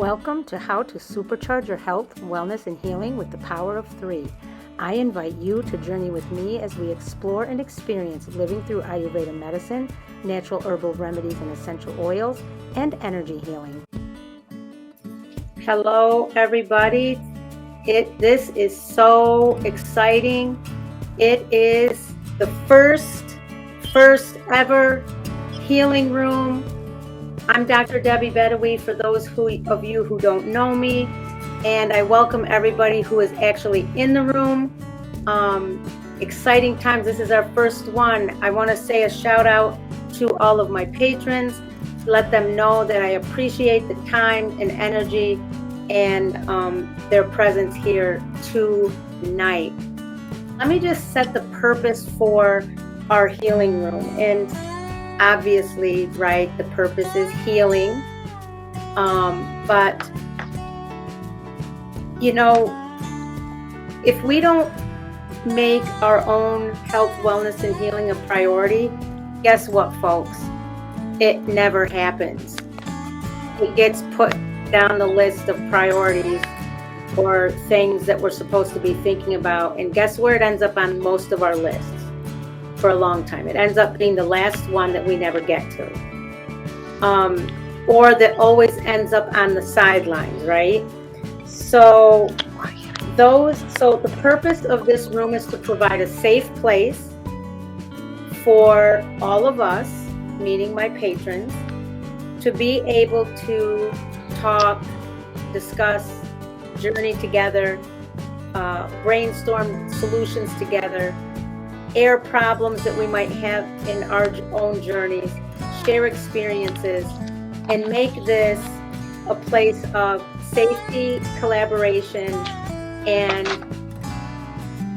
Welcome to How to Supercharge Your Health, Wellness, and Healing with the Power of 3. I invite you to journey with me as we explore and experience living through Ayurveda medicine, natural herbal remedies and essential oils, and energy healing. Hello, everybody. This is so exciting. It is the first ever healing room. I'm Dr. Debbie Bedawi, for those of you who don't know me, and I welcome everybody who is actually in the room. Exciting times. This is our first one. I want to say a shout out to all of my patrons, let them know that I appreciate the time and energy and their presence here tonight. Let me just set the purpose for our healing room. And obviously, right, the purpose is healing. But, you know, if we don't make our own health, wellness, and healing a priority, guess what, folks? It never happens. It gets put down the list of priorities or things that we're supposed to be thinking about. And guess where it ends up on most of our lists? For a long time. It ends up being the last one that we never get to. Or that always ends up on the sidelines, right? So the purpose of this room is to provide a safe place for all of us, meaning my patrons, to be able to talk, discuss, journey together, brainstorm solutions together, air problems that we might have in our own journeys, share experiences, and make this a place of safety, collaboration, and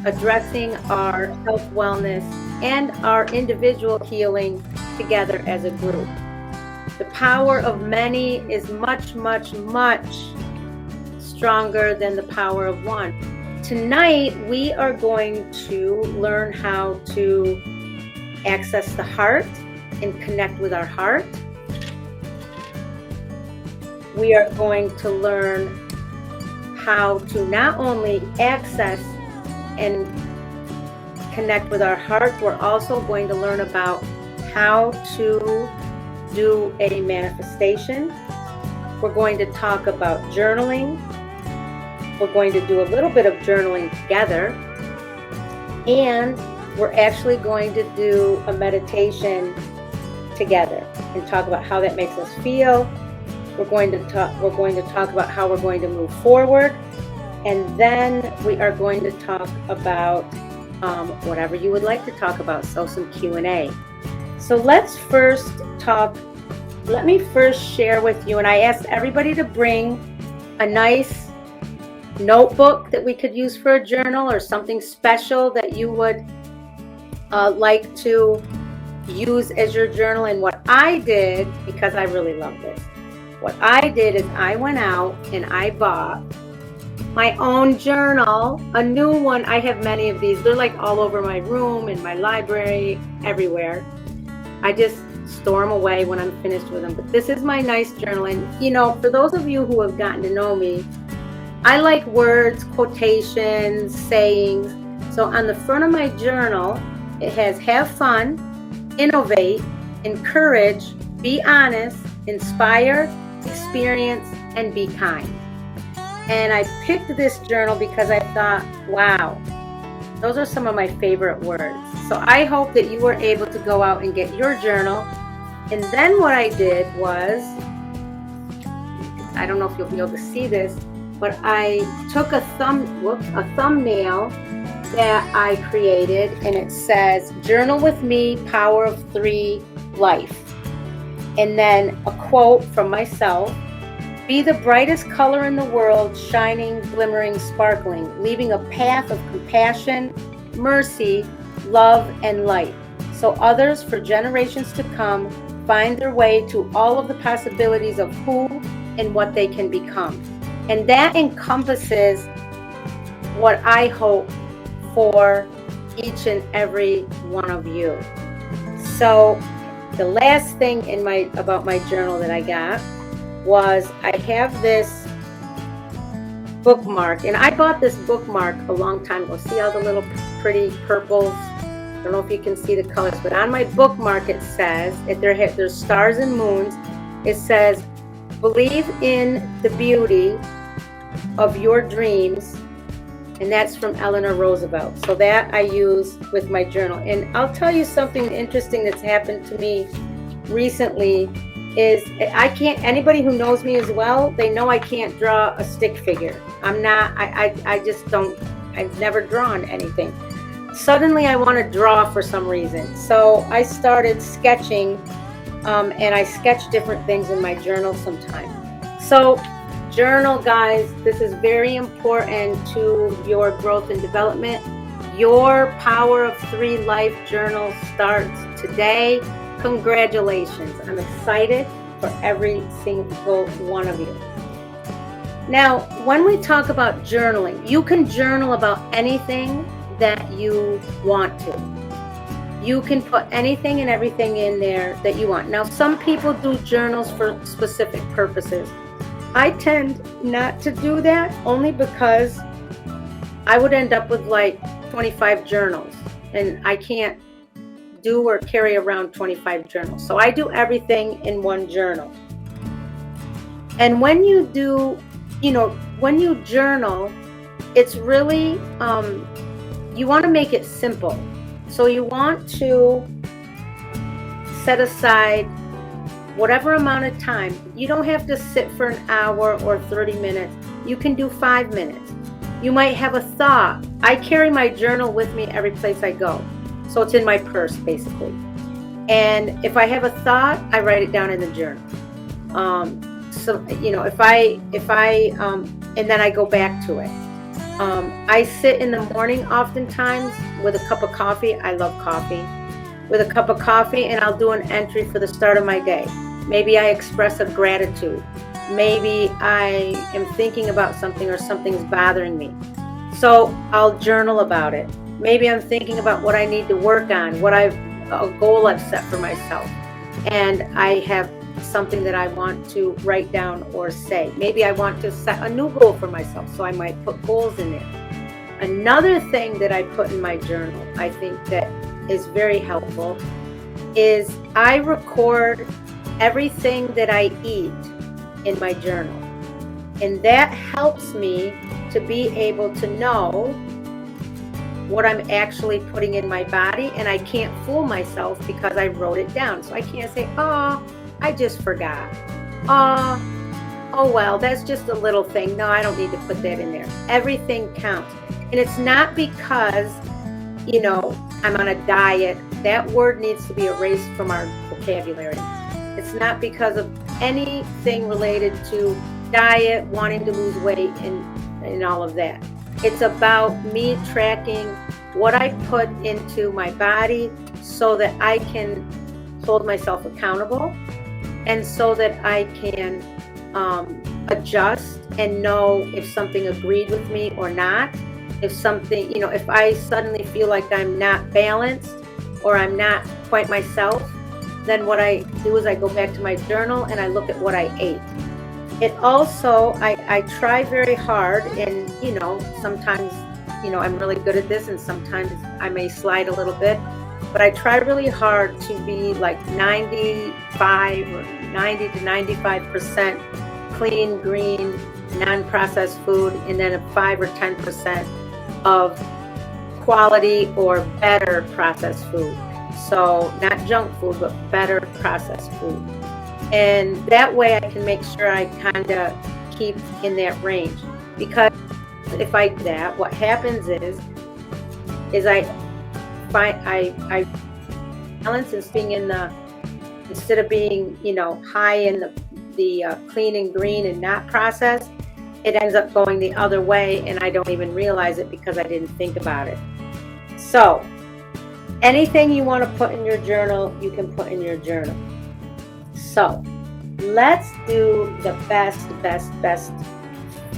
addressing our health, wellness, and our individual healing together as a group. The power of many is much, much, much stronger than the power of one. Tonight, we are going to learn how to access the heart and connect with our heart. We are going to learn how to not only access and connect with our heart, we're also going to learn about how to do a manifestation. We're going to talk about journaling. We're going to do a little bit of journaling together, and we're actually going to do a meditation together and talk about how that makes us feel. We're going to talk about how we're going to move forward, and then we are going to talk about whatever you would like to talk about. So some Q&A. So let me first share with you, and I asked everybody to bring a nice notebook that we could use for a journal, or something special that you would like to use as your journal. And what I did, because I really love this, what I did is I went out and I bought my own journal, a new one. I have many of these. They're like all over my room, in my library, everywhere. I just store them away when I'm finished with them. But this is my nice journal. And, you know, for those of you who have gotten to know me, I like words, quotations, sayings. So on the front of my journal, it has have fun, innovate, encourage, be honest, inspire, experience, and be kind. And I picked this journal because I thought, wow, those are some of my favorite words. So I hope that you were able to go out and get your journal. And then what I did was, I don't know if you'll be able to see this, but I took a thumbnail that I created, and it says, "Journal with me, Power of 3 Life." And then a quote from myself: "Be the brightest color in the world, shining, glimmering, sparkling, leaving a path of compassion, mercy, love, and light, so others for generations to come find their way to all of the possibilities of who and what they can become." And that encompasses what I hope for each and every one of you. So the last thing about my journal that I got was I have this bookmark, and I bought this bookmark a long time ago. See all the little pretty purples? I don't know if you can see the colors, but on my bookmark it says, if there's stars and moons, it says, believe in the beauty of your dreams, and that's from Eleanor Roosevelt. So that I use with my journal. And I'll tell you something interesting that's happened to me recently is anybody who knows me as well, they know I can't draw a stick figure. I just don't, I've never drawn anything. Suddenly I want to draw for some reason. So I started sketching, and I sketch different things in my journal sometimes. So journal, guys, this is very important to your growth and development. Your Power of 3 Life journal starts today. Congratulations. I'm excited for every single one of you. Now, when we talk about journaling, you can journal about anything that you want to. You can put anything and everything in there that you want. Now, some people do journals for specific purposes. I tend not to do that only because I would end up with like 25 journals, and I can't do or carry around 25 journals. So I do everything in one journal. And when you do, when you journal, it's really, you want to make it simple. So you want to set aside whatever amount of time. You don't have to sit for an hour or 30 minutes. You can do 5 minutes. You might have a thought. I carry my journal with me every place I go. So it's in my purse, basically. And if I have a thought, I write it down in the journal. And then I go back to it. I sit in the morning oftentimes with a cup of coffee. I love coffee. With a cup of coffee, and I'll do an entry for the start of my day. Maybe I express a gratitude. Maybe I am thinking about something or something's bothering me. So I'll journal about it. Maybe I'm thinking about what I need to work on, a goal I've set for myself, and I have something that I want to write down or say. Maybe I want to set a new goal for myself, so I might put goals in there. Another thing that I put in my journal, I think that is very helpful, is I record everything that I eat in my journal. And that helps me to be able to know what I'm actually putting in my body, and I can't fool myself because I wrote it down. So I can't say, oh, I just forgot. Oh well, that's just a little thing. No, I don't need to put that in there. Everything counts. And it's not because, I'm on a diet. That word needs to be erased from our vocabulary. It's not because of anything related to diet, wanting to lose weight, and all of that. It's about me tracking what I put into my body so that I can hold myself accountable, and so that I can adjust and know if something agreed with me or not. If something, if I suddenly feel like I'm not balanced or I'm not quite myself, then what I do is I go back to my journal and I look at what I ate. It also, I try very hard, and sometimes, I'm really good at this, and sometimes I may slide a little bit, but I try really hard to be like 95 or 90 to 95% clean, green, non-processed food, and then a 5 or 10% of quality or better processed food. So not junk food, but better processed food. And that way I can make sure I kind of keep in that range. Because if I do that, what happens is I balance and being in the, instead of being, high in the clean and green and not processed, it ends up going the other way, and I don't even realize it because I didn't think about it. So anything you want to put in your journal, you can put in your journal. So let's do the best,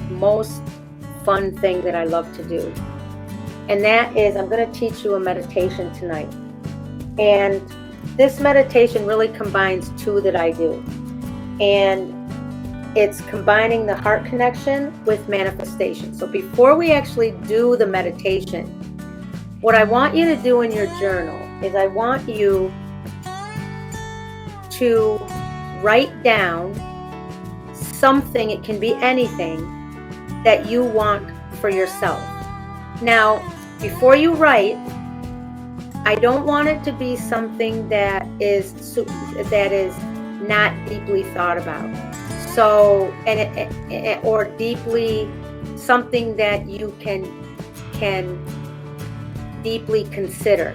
most fun thing that I love to do. And that is, I'm going to teach you a meditation tonight. And this meditation really combines two that I do. And it's combining the heart connection with manifestation. So before we actually do the meditation, what I want you to do in your journal is I want you to write down something, it can be anything, that you want for yourself. Now, before you write, I don't want it to be something that is not deeply thought about. So, or deeply something that you can deeply consider.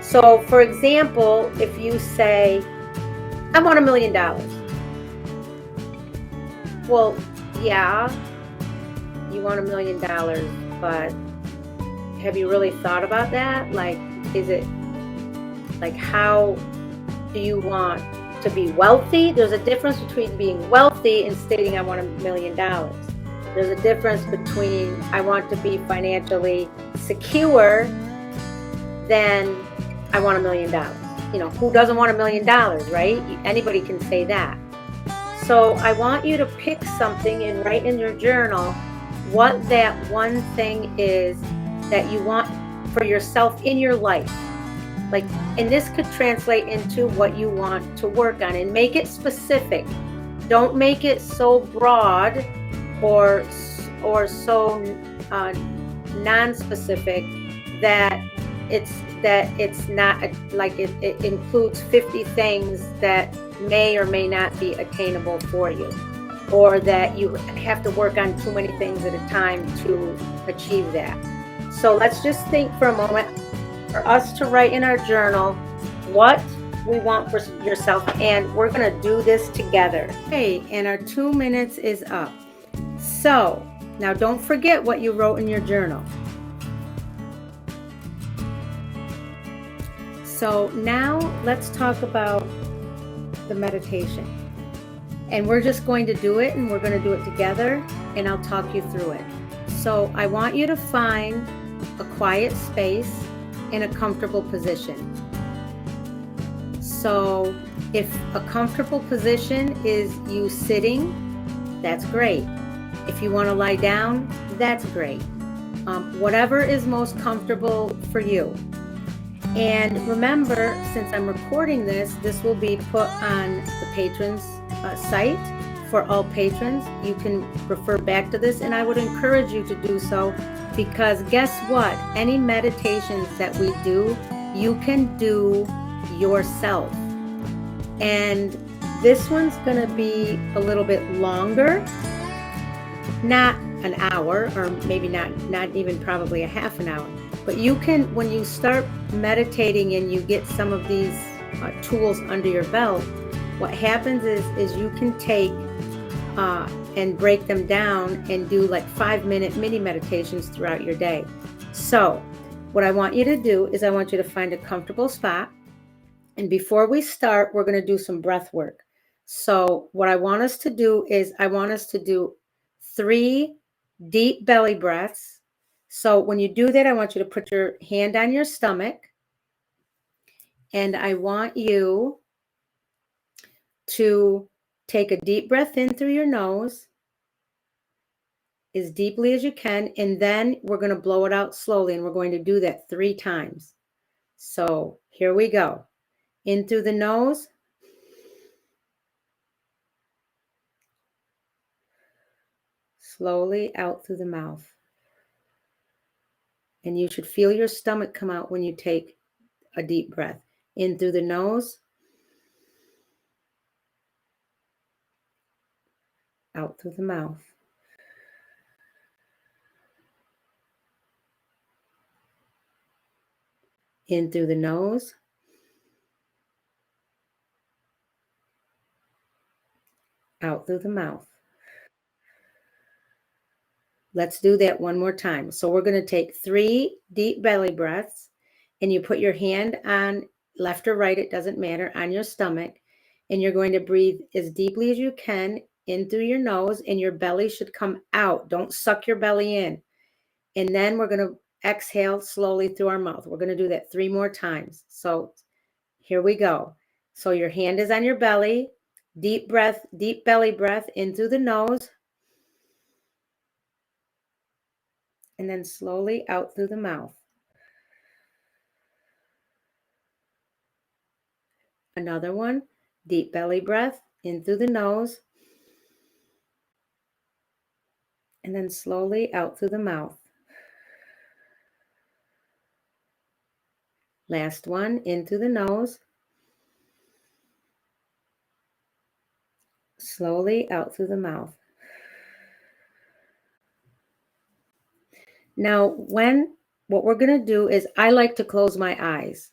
So, for example, if you say, I want $1 million. Well, yeah, you want $1 million, but have you really thought about that? Like, is it, like, how do you want to be wealthy? There's a difference between being wealthy and stating I want $1 million. There's a difference between I want to be financially secure than I want $1 million. You know, who doesn't want $1 million, right? Anybody can say that. So I want you to pick something and write in your journal what that one thing is that you want for yourself in your life. Like, and this could translate into what you want to work on, and make it specific. Don't make it so broad or so non-specific that it's not like it includes 50 things that may or may not be attainable for you, or that you have to work on too many things at a time to achieve that. So let's just think for a moment for us to write in our journal what we want for yourself, and we're going to do this together. Okay, and our 2 minutes is up. So now don't forget what you wrote in your journal. So now let's talk about the meditation. And we're just going to do it, and we're going to do it together, and I'll talk you through it. So I want you to find a quiet space in a comfortable position. So if a comfortable position is you sitting, that's great. If you want to lie down, that's great. Whatever is most comfortable for you. And remember, since I'm recording this, this will be put on the Patron's site for all patrons. You can refer back to this, and I would encourage you to do so, because guess what? Any meditations that we do, you can do yourself. And this one's going to be a little bit longer, not an hour, or maybe not even probably a half an hour. But you can, when you start meditating and you get some of these tools under your belt, what happens is you can take and break them down and do like 5-minute mini meditations throughout your day. So what I want you to do is I want you to find a comfortable spot. And before we start, we're going to do some breath work. So what I want us to do is I want us to do 3 deep belly breaths. So when you do that, I want you to put your hand on your stomach, and I want you to take a deep breath in through your nose as deeply as you can, and then we're going to blow it out slowly, and we're going to do that 3 times. So here we go. In through the nose. Slowly out through the mouth. And you should feel your stomach come out when you take a deep breath. In through the nose. Out through the mouth. In through the nose. Out through the mouth. Let's do that one more time. So we're going to take 3 deep belly breaths, and you put your hand on, left or right, it doesn't matter, on your stomach, and you're going to breathe as deeply as you can in through your nose, and your belly should come out. Don't suck your belly in. And then we're going to exhale slowly through our mouth. We're going to do that 3 more times. So here we go. So your hand is on your belly, Deep breath, deep belly breath in through the nose, and then slowly out through the mouth. Another one, deep belly breath in through the nose, and then slowly out through the mouth. Last one, in through the nose, slowly out through the mouth. Now, what we're going to do is I like to close my eyes.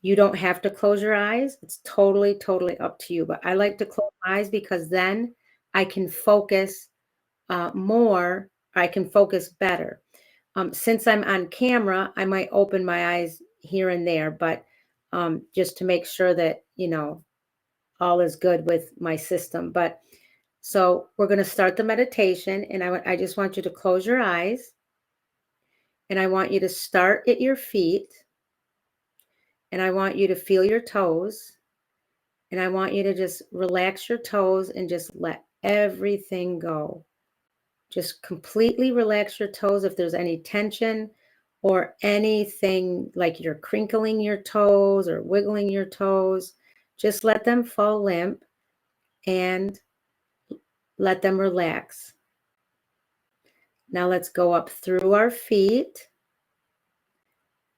You don't have to close your eyes. It's totally, totally up to you. But I like to close my eyes because then I can focus more. I can focus better. Since I'm on camera, I might open my eyes here and there, but just to make sure that, all is good with my system. But so we're going to start the meditation, and I just want you to close your eyes, and I want you to start at your feet, and I want you to feel your toes, and I want you to just relax your toes and just let everything go. Just completely relax your toes. If there's any tension or anything like you're crinkling your toes or wiggling your toes, just let them fall limp and let them relax. Now let's go up through our feet,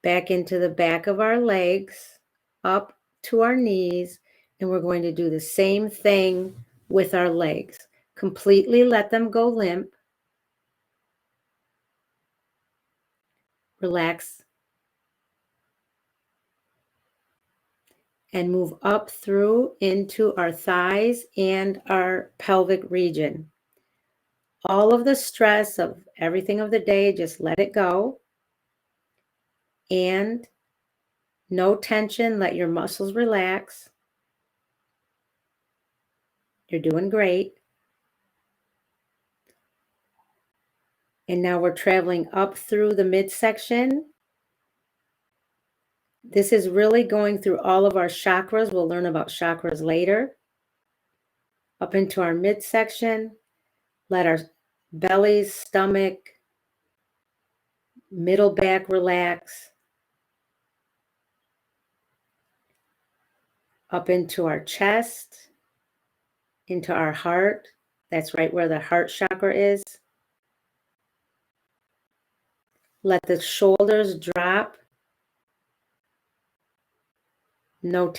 back into the back of our legs, up to our knees, and we're going to do the same thing with our legs. Completely let them go limp. Relax and move up through into our thighs and our pelvic region. All of the stress of everything of the day, just let it go. And no tension, let your muscles relax. You're doing great. And now we're traveling up through the midsection. This is really going through all of our chakras. We'll learn about chakras later. Up into our midsection. Let our bellies, stomach, middle back relax. Up into our chest, into our heart. That's right where the heart chakra is. Let the shoulders drop. No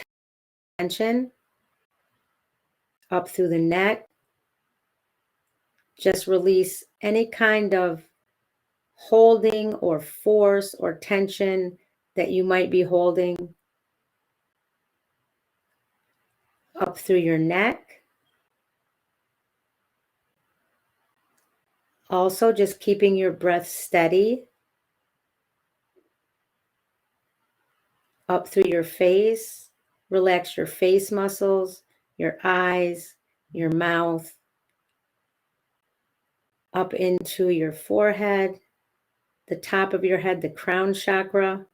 tension. Up through the neck. Just release any kind of holding or force or tension that you might be holding. Up through your neck. Also, just keeping your breath steady. Up through your face. Relax your face muscles, your eyes, your mouth. Up into your forehead, the top of your head, the crown chakra.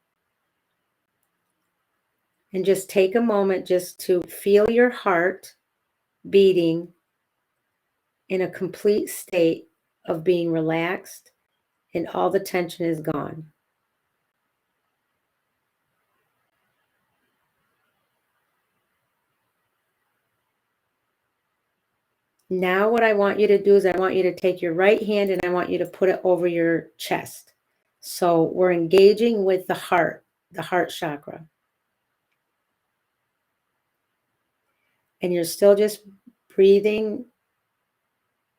And just take a moment just to feel your heart beating in a complete state of being relaxed and all the tension is gone. Now what I want you to do is I want you to take your right hand and I want you to put it over your chest. So we're engaging with the heart chakra. And you're still just breathing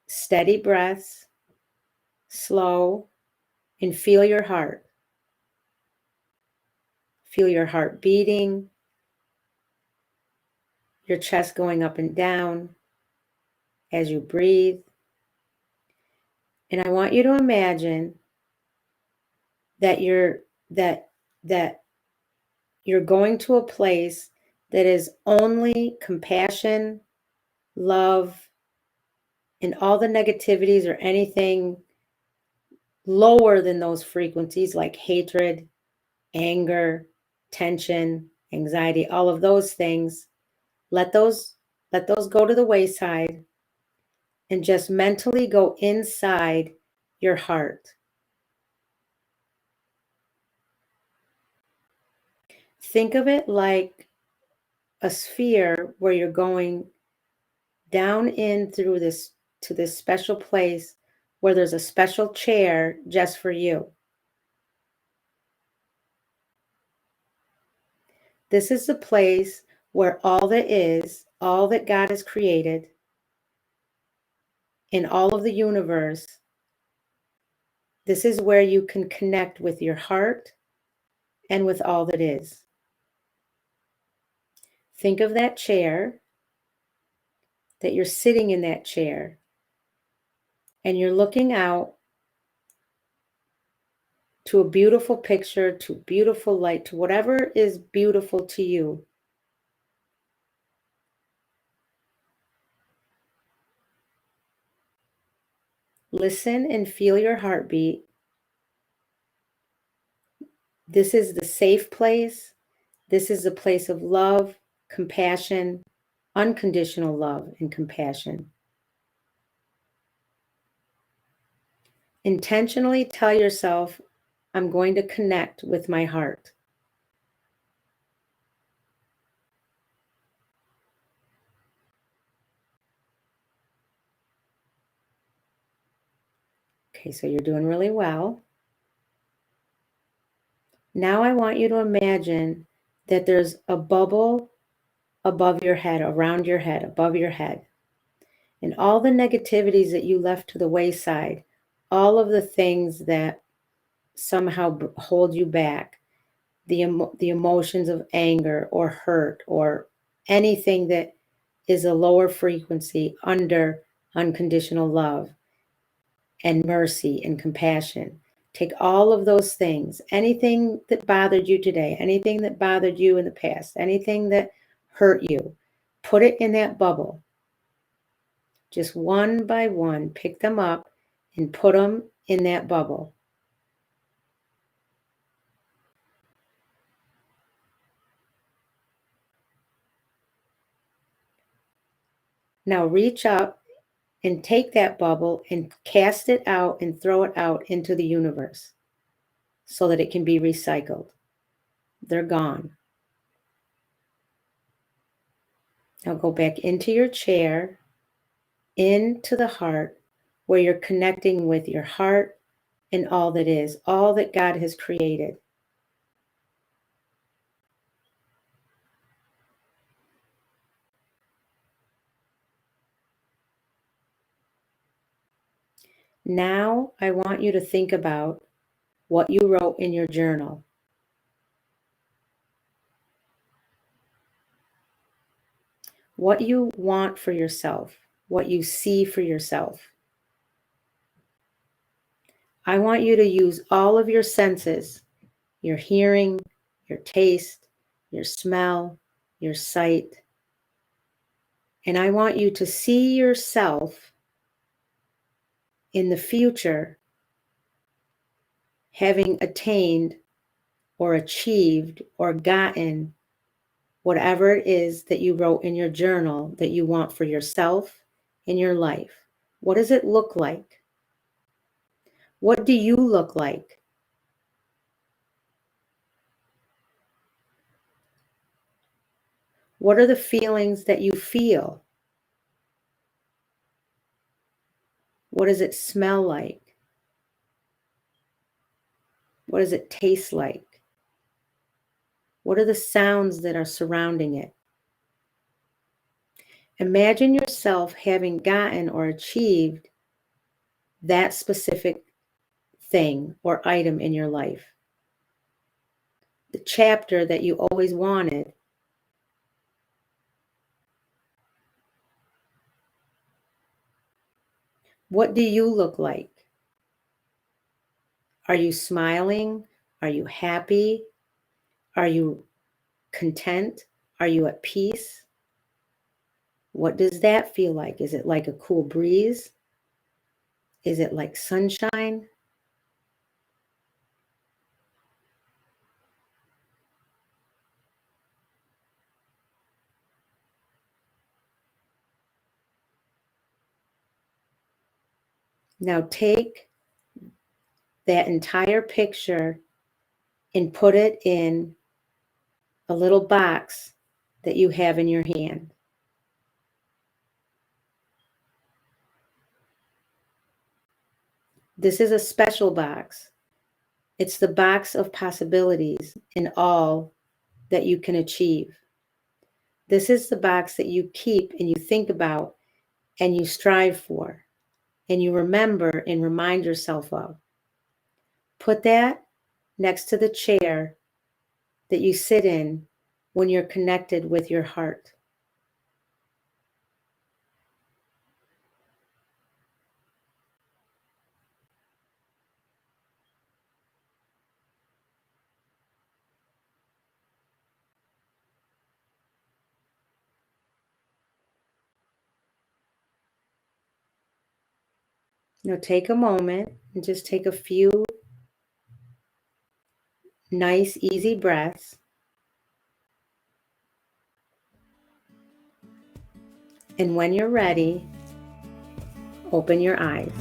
steady breaths, slow, and feel your heart. Feel your heart beating, your chest going up and down as you breathe. And I want you to imagine that you're going to a place that is only compassion, love, and all the negativities or anything lower than those frequencies like hatred, anger, tension, anxiety, all of those things. Let those let those go to the wayside and just mentally go inside your heart. Think of it like a sphere where you're going down in through this to this special place where there's a special chair just for you. This is the place where all that is, all that God has created in all of the universe, this is where you can connect with your heart and with all that is. Think of that chair, that you're sitting in that chair, and you're looking out to a beautiful picture, to beautiful light, to whatever is beautiful to you. Listen and feel your heartbeat. This is the safe place. This is a place of love, compassion, unconditional love and compassion. Intentionally tell yourself, I'm going to connect with my heart. Okay, so you're doing really well. Now I want you to imagine that there's a bubble above your head, around your head, above your head. And all the negativities that you left to the wayside, all of the things that somehow hold you back, the emotions of anger or hurt or anything that is a lower frequency under unconditional love and mercy and compassion. Take all of those things, anything that bothered you today, anything that bothered you in the past, anything that hurt you, put it in that bubble. Just one by one, pick them up and put them in that bubble. Now reach up and take that bubble and cast it out and throw it out into the universe so that it can be recycled. They're gone. Now go back into your chair, into the heart, where you're connecting with your heart and all that is, all that God has created. Now I want you to think about what you wrote in your journal. What you want for yourself, what you see for yourself. I want you to use all of your senses, your hearing, your taste, your smell, your sight. And I want you to see yourself in the future having attained or achieved or gotten whatever it is that you wrote in your journal that you want for yourself in your life. What does it look like? What do you look like? What are the feelings that you feel? What does it smell like? What does it taste like? What are the sounds that are surrounding it? Imagine yourself having gotten or achieved that specific thing or item in your life. The chapter that you always wanted. What do you look like? Are you smiling? Are you happy? Are you content? Are you at peace? What does that feel like? Is it like a cool breeze? Is it like sunshine? Now take that entire picture and put it in a little box that you have in your hand. This is a special box. It's the box of possibilities and all that you can achieve. This is the box that you keep and you think about and you strive for and you remember and remind yourself of. Put that next to the chair that you sit in when you're connected with your heart. Now take a moment and just take a few nice, easy breaths. And when you're ready, open your eyes.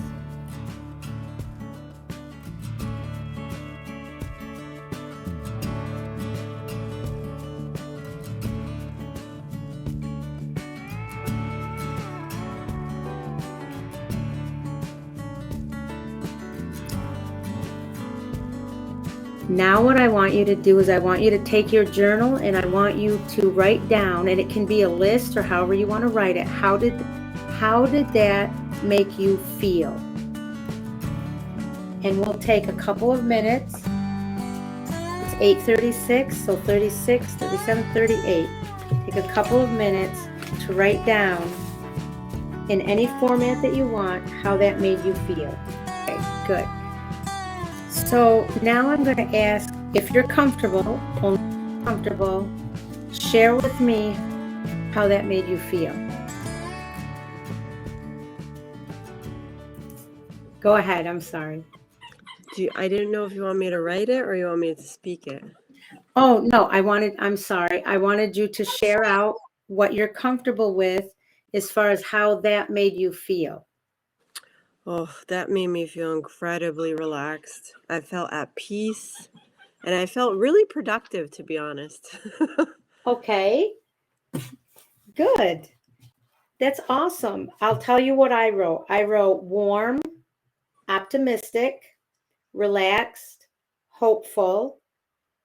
Now what I want you to do is I want you to take your journal and I want you to write down, and it can be a list or however you want to write it. How did that make you feel? And we'll take a couple of minutes. It's 8:36, so 36, 37, 38. Take a couple of minutes to write down in any format that you want how that made you feel. Okay, good. So now I'm going to ask, if you're comfortable, share with me how that made you feel. Go ahead. I'm sorry. I didn't know if you want me to write it or you want me to speak it. Oh, no, I'm sorry. I wanted you to share out what you're comfortable with as far as how that made you feel. Oh, that made me feel incredibly relaxed. I felt at peace and I felt really productive, to be honest. Okay, good. That's awesome. I'll tell you what I wrote. I wrote warm, optimistic, relaxed, hopeful,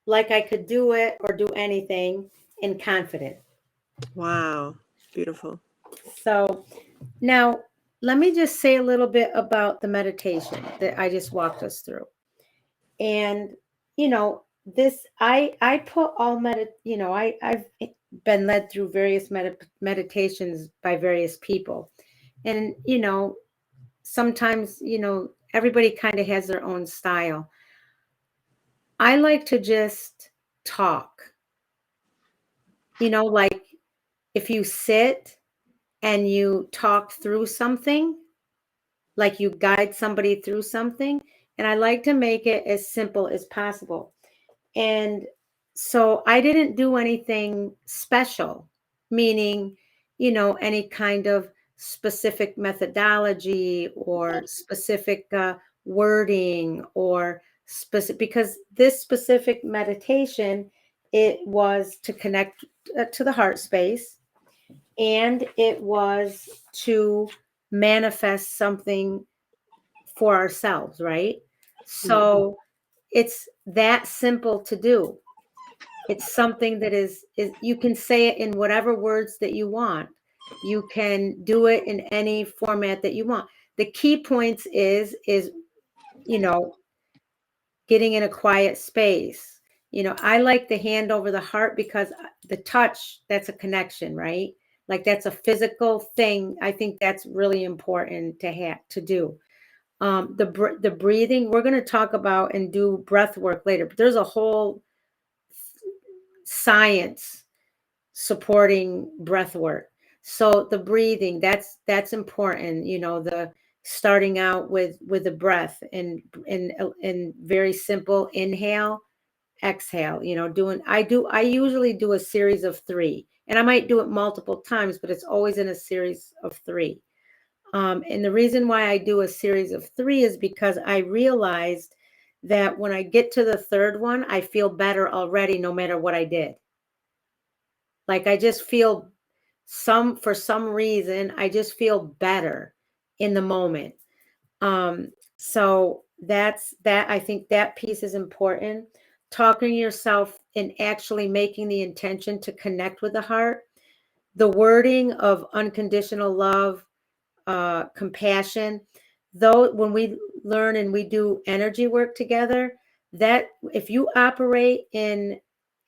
like I could do it or do anything, and confident. Wow, beautiful. So now let me just say a little bit about the meditation that I just walked us through. And this I put all I've been led through various meditations by various people. And sometimes everybody kind of has their own style. I like to just talk. Like if you sit and you talk through something, like you guide somebody through something, and I like to make it as simple as possible. And so I didn't do anything special, meaning, any kind of specific methodology or specific wording or specific, because this specific meditation, it was to connect to the heart space, and it was to manifest something for ourselves, right? So it's that simple to do. It's something that is you can say it in whatever words that you want. You can do it in any format that you want. The key points is getting in a quiet space. I like the hand over the heart because the touch, that's a connection, right? Like that's a physical thing. I think that's really important to do. The breathing, we're going to talk about and do breath work later, but there's a whole science supporting breath work. So the breathing, that's important. The starting out with the breath and very simple inhale, exhale. I usually do a series of 3, and I might do it multiple times, but it's always in a series of 3. And the reason why I do a series of 3 is because I realized that when I get to the third one, I feel better already, no matter what I did. Like I just feel for some reason, I just feel better in the moment. So that's that. I think that piece is important. Talking to yourself and actually making the intention to connect with the heart. The wording of unconditional love, compassion, though, when we learn and we do energy work together, that if you operate in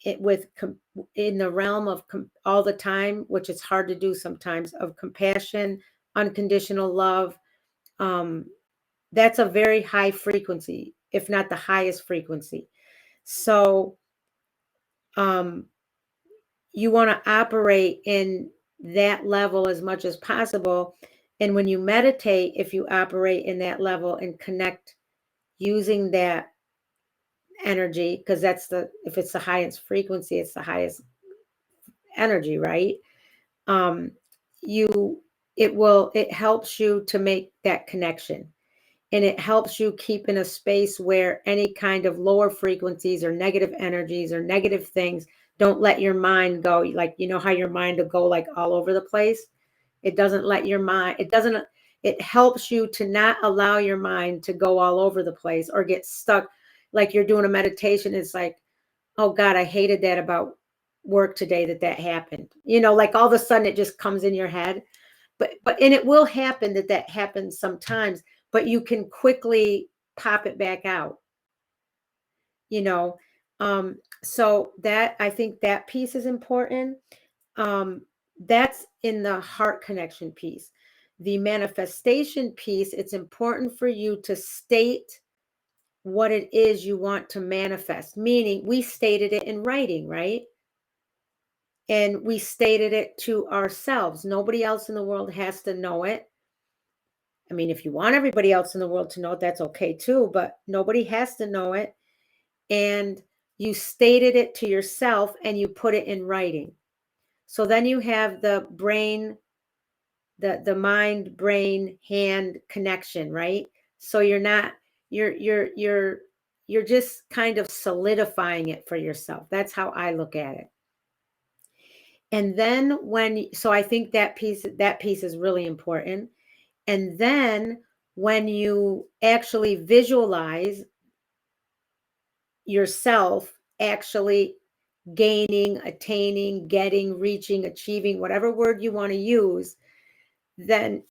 it in the realm of all the time, which is hard to do sometimes, of compassion, unconditional love, that's a very high frequency, if not the highest frequency. So you want to operate in that level as much as possible. And when you meditate, if you operate in that level and connect using that energy, because if it's the highest frequency, it's the highest energy, right? Um, it helps you to make that connection. And it helps you keep in a space where any kind of lower frequencies or negative energies or negative things don't let your mind go. Like, you know how your mind will go like all over the place? It doesn't let your mind, it helps you to not allow your mind to go all over the place or get stuck. Like you're doing a meditation. It's like, oh God, I hated that about work today, that happened. Like all of a sudden it just comes in your head. And it will happen, that happens sometimes, but you can quickly pop it back out, you know. So that, I think that piece is important. That's in the heart connection piece. The manifestation piece, it's important for you to state what it is you want to manifest, meaning we stated it in writing, right? And we stated it to ourselves. Nobody else in the world has to know it. I mean, if you want everybody else in the world to know it, that's okay too, but nobody has to know it. And you stated it to yourself and you put it in writing. So then you have the brain, the mind, brain, hand connection, right? So you're just kind of solidifying it for yourself. That's how I look at it. And then so I think that piece is really important. And then when you actually visualize yourself actually gaining, attaining, getting, reaching, achieving, whatever word you want to use, then,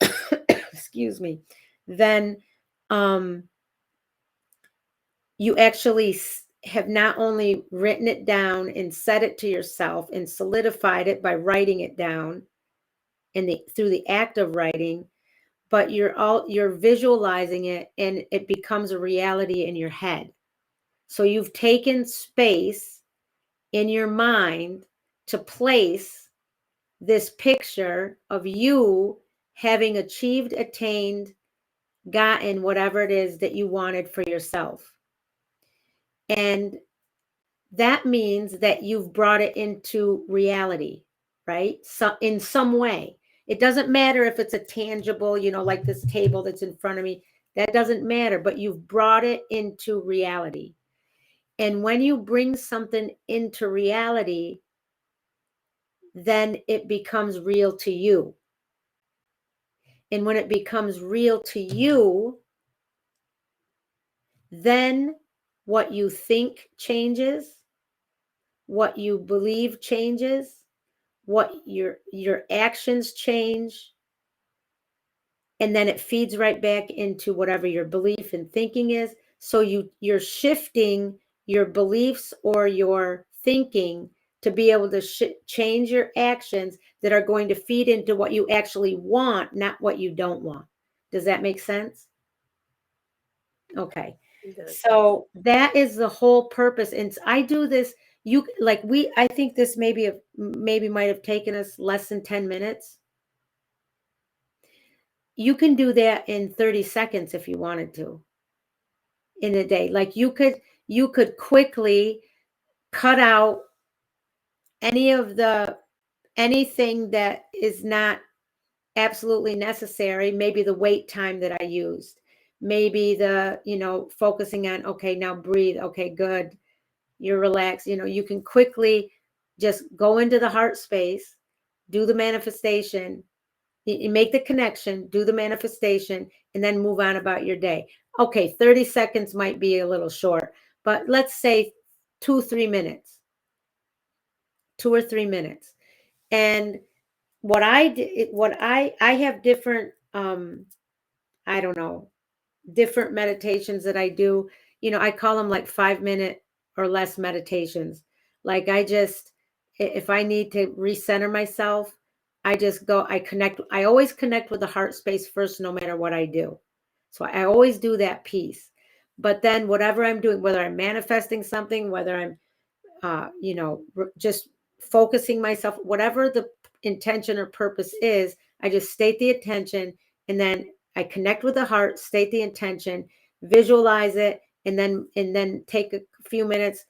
excuse me, then you actually have not only written it down and said it to yourself and solidified it by writing it down through the act of writing, but you're visualizing it and it becomes a reality in your head. So you've taken space in your mind to place this picture of you having achieved, attained, gotten whatever it is that you wanted for yourself. And that means that you've brought it into reality, right? So in some way. It doesn't matter if it's a tangible, like this table that's in front of me. That doesn't matter, but you've brought it into reality. And when you bring something into reality, then it becomes real to you. And when it becomes real to you, then what you think changes, what you believe changes, what your actions change, and then it feeds right back into whatever your belief and thinking is. So you're shifting your beliefs or your thinking to be able to change your actions that are going to feed into what you actually want, not what you don't want. Does that make sense? Okay. So that is the whole purpose. And I do this, I think this maybe might have taken us less than 10 minutes. You can do that in 30 seconds if you wanted to in a day. Like you could quickly cut out anything that is not absolutely necessary. Maybe the wait time that I used, maybe the, focusing on, okay, now breathe. Okay, good. You're relaxed. You can quickly just go into the heart space, do the manifestation, you make the connection, do the manifestation, and then move on about your day. Okay, 30 seconds might be a little short, but let's say 2 or 3 minutes, 2 or 3 minutes. And what I did, I have different, I don't know, different meditations that I do. I call them like 5 minute or less meditations. Like if I need to recenter myself, I just go, I always connect with the heart space first, no matter what I do. So I always do that piece. But then whatever I'm doing, whether I'm manifesting something, whether I'm just focusing myself, whatever the intention or purpose is, I just state the intention, and then I connect with the heart, state the intention, visualize it, and then take a few minutes,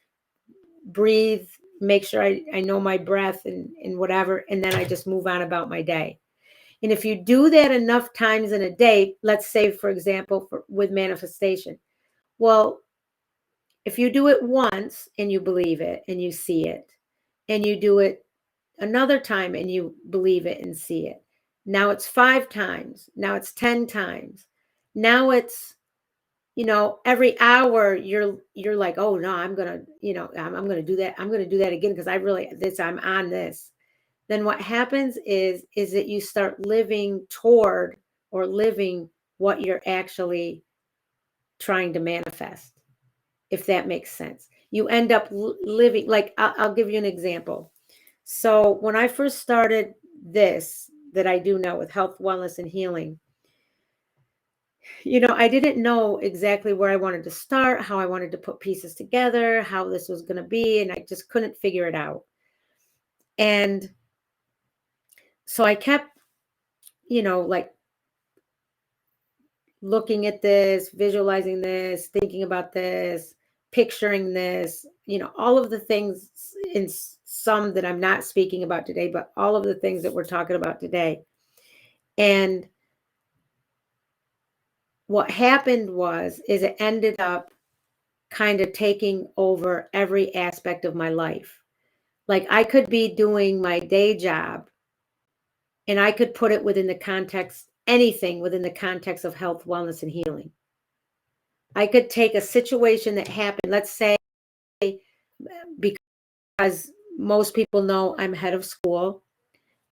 breathe, make sure I know my breath and whatever, and then I just move on about my day. And if you do that enough times in a day, let's say, for example, with manifestation, well, if you do it once and you believe it and you see it, and you do it another time and you believe it and see it, now it's 5 times, now it's 10 times, now it's, every hour you're like, oh no, I'm gonna, I'm gonna do that, I'm gonna do that again, because I'm on this. Then what happens is that you start living toward, or living what you're actually trying to manifest, if that makes sense. You end up living, like, I'll give you an example. So when I first started this that I do now with health, wellness, and healing, I didn't know exactly where I wanted to start, how I wanted to put pieces together, how this was going to be, and I just couldn't figure it out. And so I kept, like, looking at this, visualizing this, thinking about this, picturing this, all of the things, in some that I'm not speaking about today, but all of the things that we're talking about today. And what happened is it ended up kind of taking over every aspect of my life. Like, I could be doing my day job and I could put it within the context, anything within the context of health, wellness, and healing. I could take a situation that happened, let's say, because most people know I'm head of school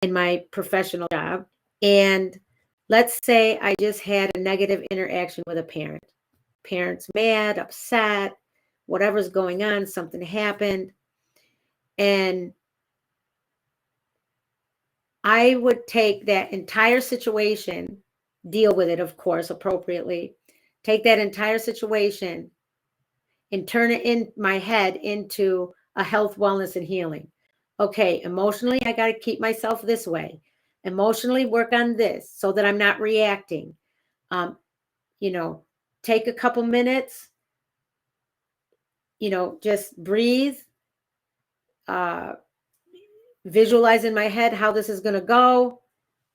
in my professional job. And let's say I just had a negative interaction with a parent. Parent's mad, upset, whatever's going on, something happened. And I would take that entire situation, deal with it, of course, appropriately, take that entire situation and turn it in my head into a health, wellness, and healing. Okay, emotionally, I got to keep myself this way. Emotionally, work on this so that I'm not reacting. Um, take a couple minutes, just breathe, uh, visualize in my head how this is going to go,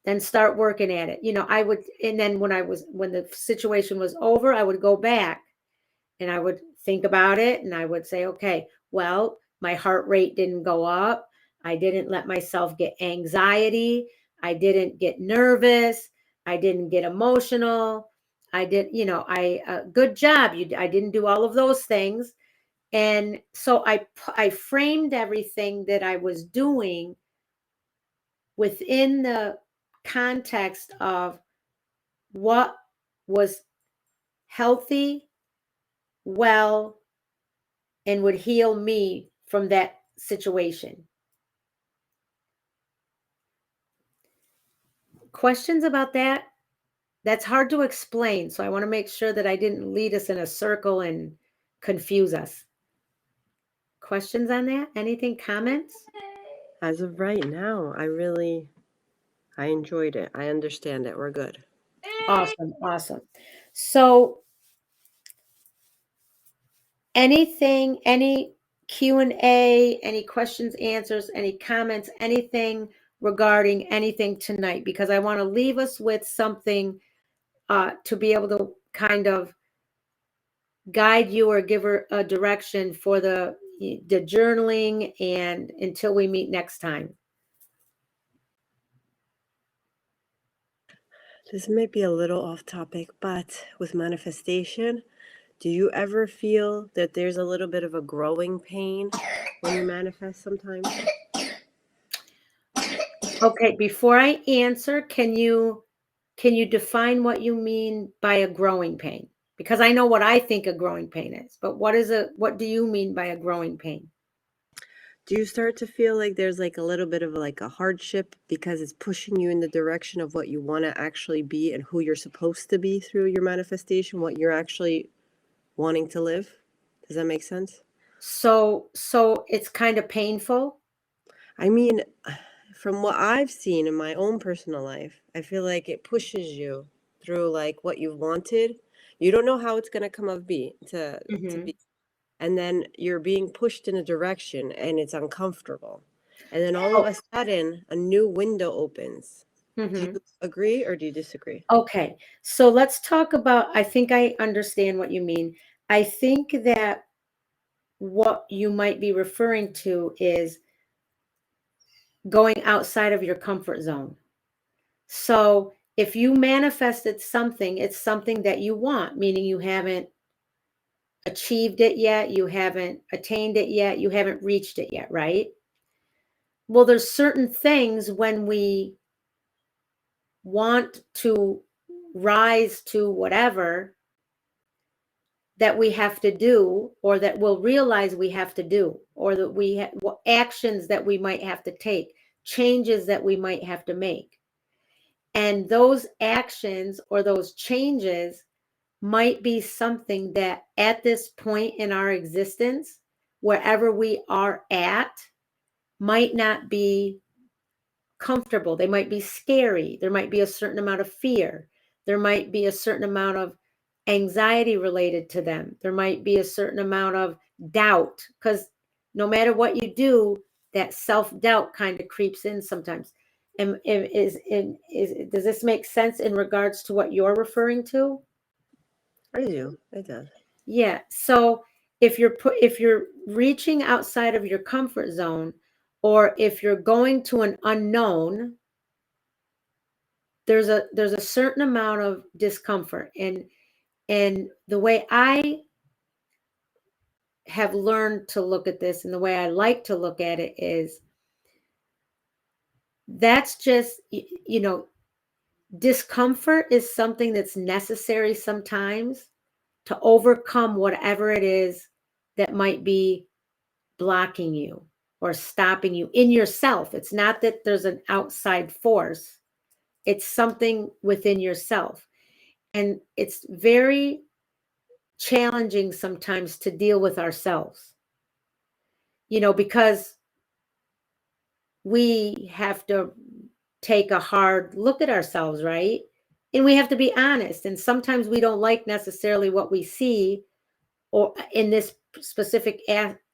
then start working at it. I would, and then when the situation was over, I would go back and I would think about it, and I would say, okay, well, my heart rate didn't go up. I didn't let myself get anxiety. I didn't get nervous. I didn't get emotional. I did, good job. I didn't do all of those things. And so I framed everything that I was doing within the context of what was healthy, well, and would heal me from that situation. Questions about that? That's hard to explain, so I want to make sure that I didn't lead us in a circle and confuse us. Questions on that? Anything, comments? As of right now, I enjoyed it. I understand it. We're good. Awesome, awesome. So any Q&A, any questions, answers, any comments, anything regarding anything tonight, because I want to leave us with something to be able to kind of guide you or give her a direction for the journaling and until we meet next time. This might be a little off topic, but with manifestation, do you ever feel that there's a little bit of a growing pain when you manifest sometimes? Okay, before I answer, can you define what you mean by a growing pain? Because I know what I think a growing pain is, but what do you mean by a growing pain? Do you start to feel like there's like a little bit of like a hardship because it's pushing you in the direction of what you want to actually be and who you're supposed to be through your manifestation, what you're actually wanting to live? Does that make sense? So it's kind of painful. I mean, from what I've seen in my own personal life, I feel like it pushes you through like what you've wanted. You don't know how it's going to come of be to Hmm. be, and then you're being pushed in a direction and it's uncomfortable. And then all of Oh, a sudden a new window opens. Do hmm. you agree or do you disagree? Okay. So let's talk about, I think I understand what you mean. I think that what you might be referring to is going outside of your comfort zone. So if you manifested something, it's something that you want, meaning you haven't achieved it yet, you haven't attained it yet, you haven't reached it yet, right? Well, there's certain things when we want to rise to whatever that we have to do, or that we'll realize we have to do, or that actions that we might have to take, changes that we might have to make. And those actions or those changes might be something that at this point in our existence, wherever we are at, might not be comfortable. They might be scary. There might be a certain amount of fear. There might be a certain amount of anxiety related to them. There might be a certain amount of doubt, because no matter what you do, that self-doubt kind of creeps in sometimes. And does this make sense in regards to what you're referring to? I do. I do. Yeah. So if you're reaching outside of your comfort zone, or if you're going to an unknown, there's a certain amount of discomfort. And the way I have learned to look at this, and the way I like to look at it, is that's just discomfort is something that's necessary sometimes to overcome whatever it is that might be blocking you or stopping you in yourself. It's not that there's an outside force, it's something within yourself. And it's very challenging sometimes to deal with ourselves, because we have to take a hard look at ourselves, right? And we have to be honest. And sometimes we don't like necessarily what we see, or in this specific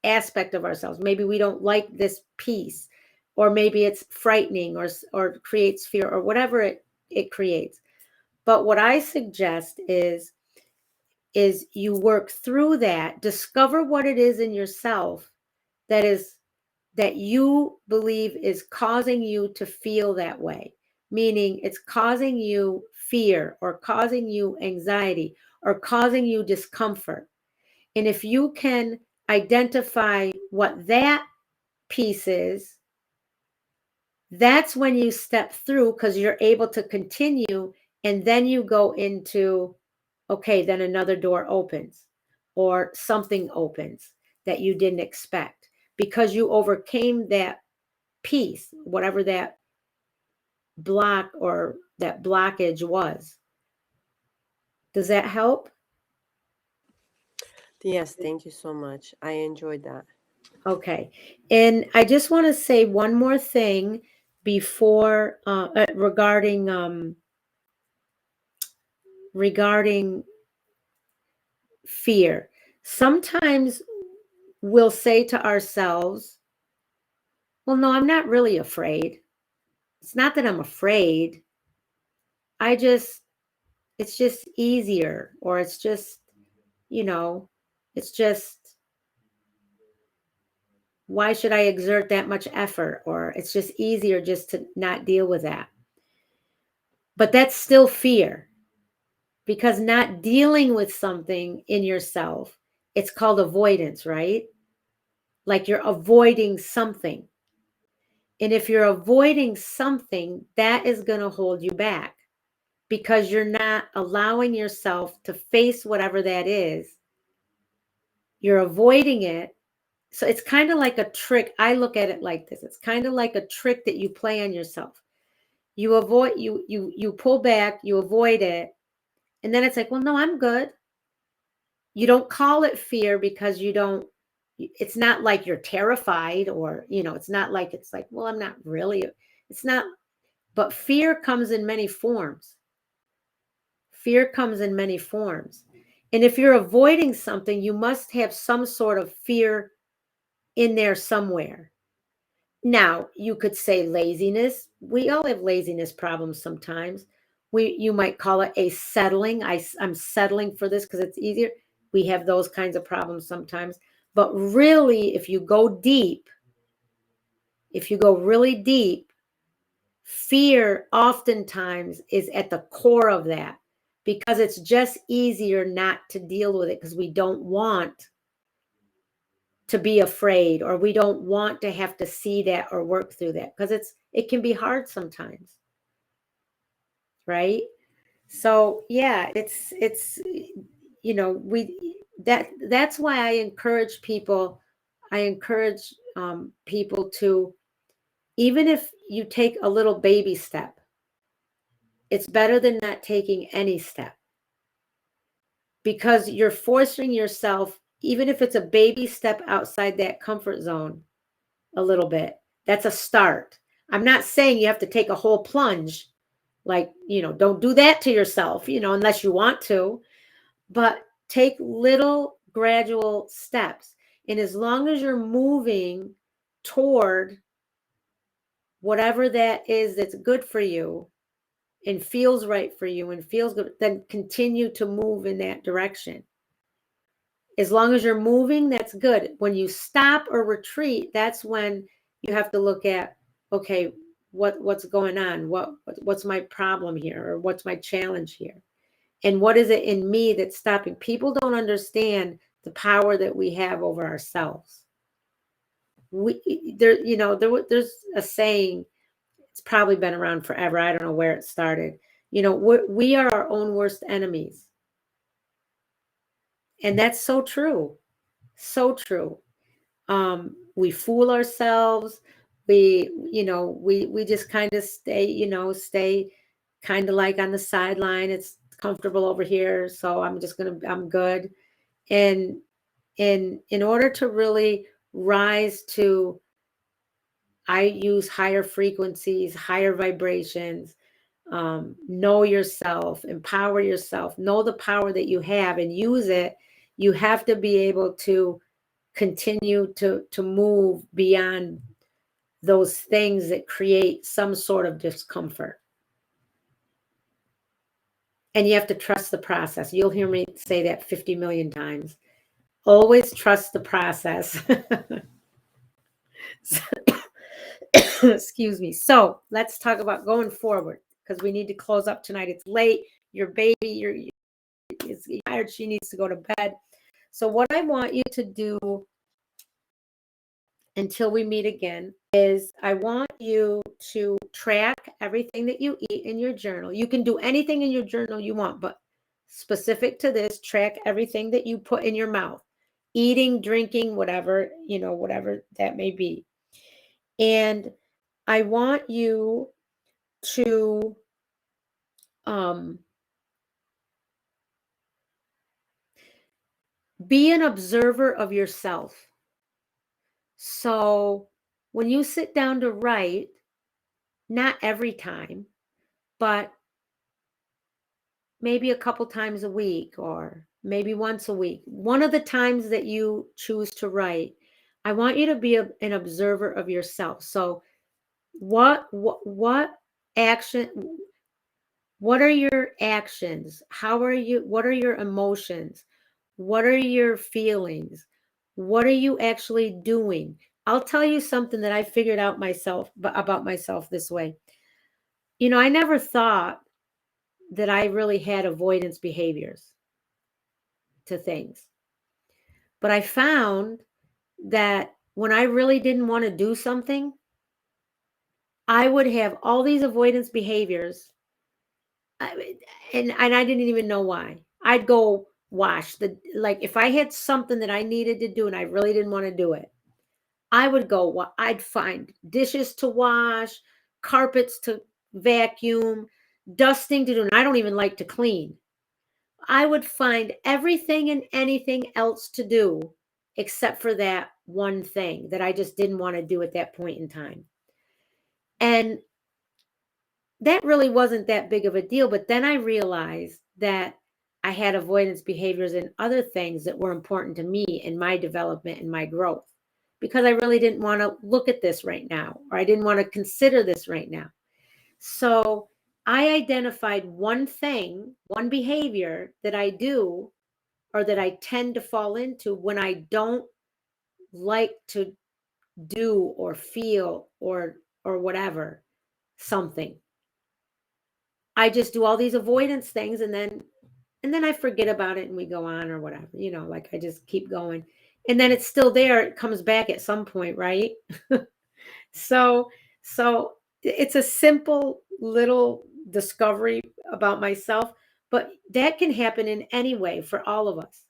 aspect of ourselves. Maybe we don't like this piece, or maybe it's frightening, or creates fear, or whatever it creates. But what I suggest is you work through that, discover what it is in yourself that you believe is causing you to feel that way, meaning it's causing you fear, or causing you anxiety, or causing you discomfort. And if you can identify what that piece is, that's when you step through, because you're able to continue. And then you go into, okay, then another door opens, or something opens that you didn't expect, because you overcame that piece, whatever that block or that blockage was. Does that help? Yes, thank you so much. I enjoyed that. Okay. And I just want to say one more thing before regarding fear. Sometimes we'll say to ourselves, well, no, I'm not really afraid. It's not that I'm afraid. It's just easier, or it's just, it's just, why should I exert that much effort? Or it's just easier just to not deal with that. But that's still fear, because not dealing with something in yourself, it's called avoidance, right? Like you're avoiding something. And if you're avoiding something, that is going to hold you back, because you're not allowing yourself to face whatever that is. You're avoiding it. So it's kind of like a trick. I look at it like this. It's kind of like a trick that you play on yourself. You avoid, you pull back, you avoid it. And then it's like, well, no, I'm good. You don't call it fear, because it's not like you're terrified, or, it's not like, it's like, well, I'm not really, it's not, but fear comes in many forms. Fear comes in many forms. And if you're avoiding something, you must have some sort of fear in there somewhere. Now, you could say laziness. We all have laziness problems sometimes. You might call it a settling. I'm settling for this because it's easier. We have those kinds of problems sometimes. But really, if you go deep, if you go really deep, fear oftentimes is at the core of that, because it's just easier not to deal with it, because we don't want to be afraid, or we don't want to have to see that or work through that, because it can be hard sometimes, right? So yeah, it's that's why I encourage people. I encourage people to, even if you take a little baby step, it's better than not taking any step, because you're forcing yourself, even if it's a baby step outside that comfort zone a little bit. That's a start. I'm not saying you have to take a whole plunge. Like, don't do that to yourself, unless you want to, but take little gradual steps. And as long as you're moving toward whatever that is that's good for you and feels right for you and feels good, then continue to move in that direction. As long as you're moving, that's good. When you stop or retreat, that's when you have to look at, okay, what's going on? What's my problem here? Or what's my challenge here? And what is it in me that's stopping? People don't understand the power that we have over ourselves. There's a saying, it's probably been around forever. I don't know where it started. We are our own worst enemies. And that's so true. So true. We fool ourselves. We just kind of stay kind of like on the sideline. It's comfortable over here, so I'm good. And in order to really rise to, I use higher frequencies, higher vibrations, know yourself, empower yourself, know the power that you have and use it. You have to be able to continue to move beyond those things that create some sort of discomfort. And you have to trust the process. You'll hear me say that 50 million times. Always trust the process. Excuse me. So let's talk about going forward, because we need to close up tonight. It's late. Your baby is tired. She needs to go to bed. So what I want you to do until we meet again is, I want you to track everything that you eat in your journal. You can do anything in your journal you want, but specific to this, track everything that you put in your mouth, eating, drinking, whatever that may be. And I want you to be an observer of yourself. So when you sit down to write, not every time, but maybe a couple times a week, or maybe once a week, one of the times that you choose to write, I want you to be an observer of yourself. So What action, what are your actions? What are your emotions? What are your feelings? What are you actually doing? I'll tell you something that I figured out about myself this way. I never thought that I really had avoidance behaviors to things. But I found that when I really didn't want to do something, I would have all these avoidance behaviors. And I didn't even know why. I'd go wash like if I had something that I needed to do and I really didn't want to do it, I would go, I'd find dishes to wash, carpets to vacuum, dusting to do. And I don't even like to clean. I would find everything and anything else to do except for that one thing that I just didn't want to do at that point in time. And that really wasn't that big of a deal. But then I realized that I had avoidance behaviors and other things that were important to me in my development and my growth because I really didn't want to look at this right now, or I didn't want to consider this right now. So I identified one thing, one behavior that I do or that I tend to fall into when I don't like to do or feel or whatever something. I just do all these avoidance things and then I forget about it and we go on or whatever, like I just keep going. And then it's still there, it comes back at some point, right? So so it's a simple little discovery about myself, but that can happen in any way for all of us.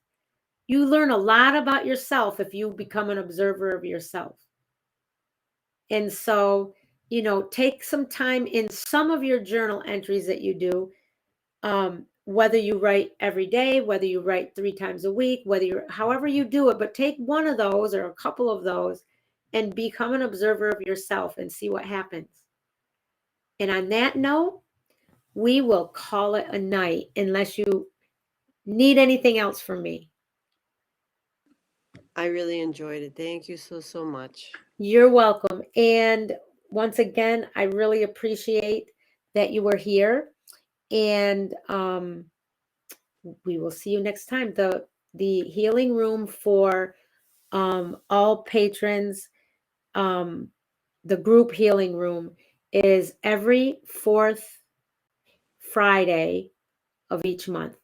You learn a lot about yourself if you become an observer of yourself. And so, take some time in some of your journal entries that you do, whether you write every day, whether you write 3 times a week, however you do it, but take one of those or a couple of those and become an observer of yourself and see what happens. And on that note, we will call it a night unless you need anything else from me. I really enjoyed it. Thank you so much. You're welcome. And once again, I really appreciate that you were here. And we will see you next time. The healing room for all patrons, the group healing room is every fourth Friday of each month.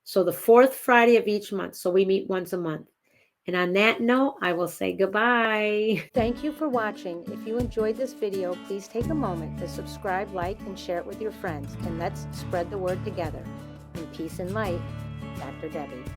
So the fourth Friday of each month. So we meet once a month. And on that note, I will say goodbye. Thank you for watching. If you enjoyed this video, please take a moment to subscribe, like, and share it with your friends. And let's spread the word together. In peace and light, Dr. Debbie.